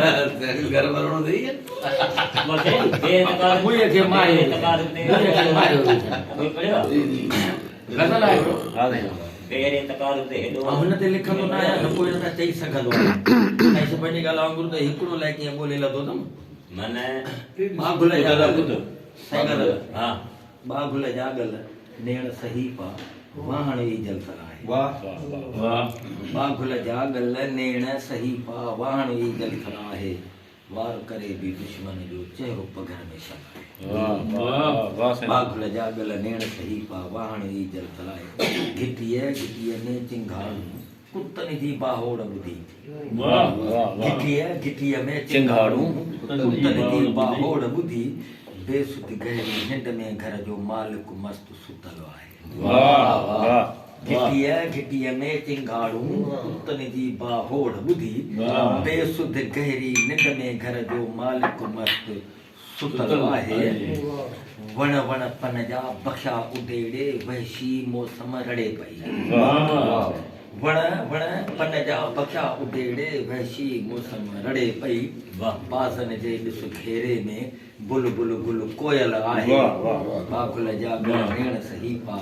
घर वञणो अथई मुंहिंजे खे मारियो गज़ल आहे हिकिड़ो हुन ते लिखंदो न आहियां न कोई न चई सघंदो आहे ऐं पंहिंजी ॻाल्हि वांगुरु त हिकिड़ो लाइ कीअं ॿोले लधो अथमि बागुल जा बागुल जागल नेण सही पा वाहण ई जलथल आहे बागुल जागल नेण सही पा वाहण ई जलथल आहे वार करे भी दुश्मन जो चेहरो पघर में शक आहे बागुल जागल नेण सही पा वाहण ई जलथल आहे घिटीअ में चिंगारू कुतनि जी बाहोड़ ॿुधी घिटीअ में चिंगारू कुतनि जी बाहोड़ ॿुधी बेसुध गहरी निंड में घर जो मालिक मस्त सुतल आहे घिटीअ में चिंगारू कुतनि जी बाहोड़ ॿुधी बेसुध गहरी निंड में घर जो मालिक मस्त सुतल आहे वण वण पन जा बख्शा उडेड़े वहशी मौसम रड़े पई वण वण पन जा बख्शा उडेड़े वहशी मौसम रड़े पई बाज़न जे ॾिस घेरे में बुल बुल गुल कोयल आहे बागुल जा नेण सही पा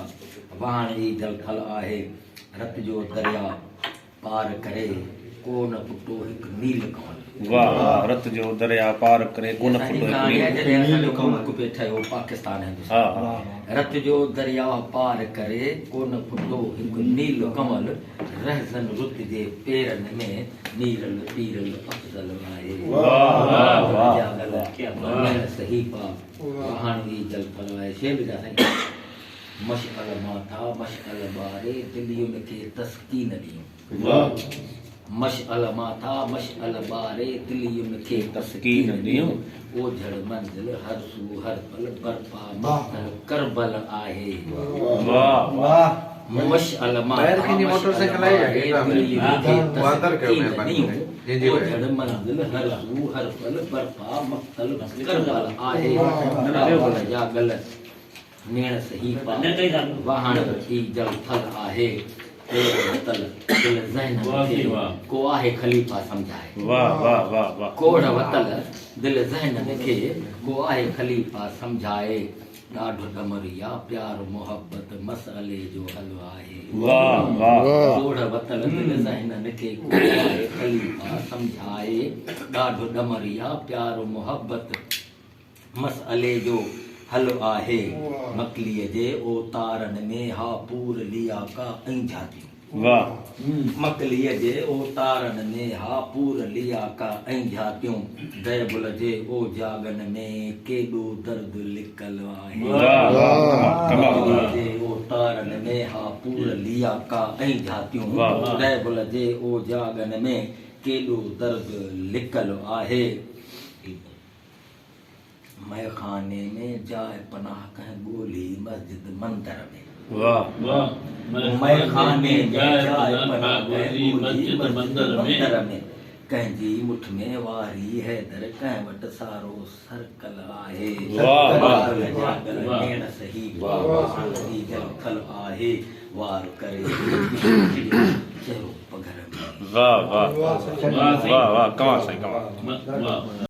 वाहण ई जलथल आहे रत जो दरिया पार करे कोन पुटो हिकु नील कमल रत जो दरिया पार करे कोन पुटो पाकिस्तान रत जो दरिया पार करे कोन पुटो हिकु नील कमल रहसन रुत जे पेरनि में नीरल पीरल अफज़ल आहे सही पा वाहण ई जलथल आहे शेर जा मशअल माथा मशअल बारे दिलियुनि खे तस्कीन ॾियूं मशअल माथा मशअल बारे दिलियुनि खे तस्कीन ॾियूं ओझड़ मंज़िल हर सू हर पल बर्पा मस्तल करबल आहे मशअल माथा मोटरसाइकिल आहे ओझड़ मंज़िल हर सू हर पल बर्पा मस्तल करबल आहे जागल नेण सही पा वाहण ई जलथल आहे दिल ज़हन को आहे खलीफ़ा सम्झाए कोढ़ वतल दिल ज़हन खे को आहे खलीफ़ा सम्झाए ॾाढो डमरिया प्यार मोहब्बत मसइले जो हल आहे कोढ़ वतल दिल ज़हन खे को आहे खलीफ़ा सम्झाए ॾाढो डमरिया प्यार मोहब्बत मसइले जो हल आहे मकलीअ जे ओतारनि में हा पूर लिया का ऐं झातियूं मकलीअ जे ओतारनि में हा पूर लिया का ऐं झातियूं दयबुल जे ओ जागन में केॾो दर्द लिकल आहे मकलीअ जे ओतारनि में हा पूर लिया का ऐं झातियूं दयबुल जे ओ जागन में केॾो दर्द लिकल आहे मैखाने में जाए पनाह कह गोली मस्जिद मंदिर में मैखाने में जाए पनाह कह गोली मस्जिद मंदिर में कंहिंजी मुठ में वारी है दर कंहिं वटि सारो सर्कल आहे नेण सही जलथल आहे वार करे चेहरो पघर में वाह वाह वाह वाह कमाल साईं कमाल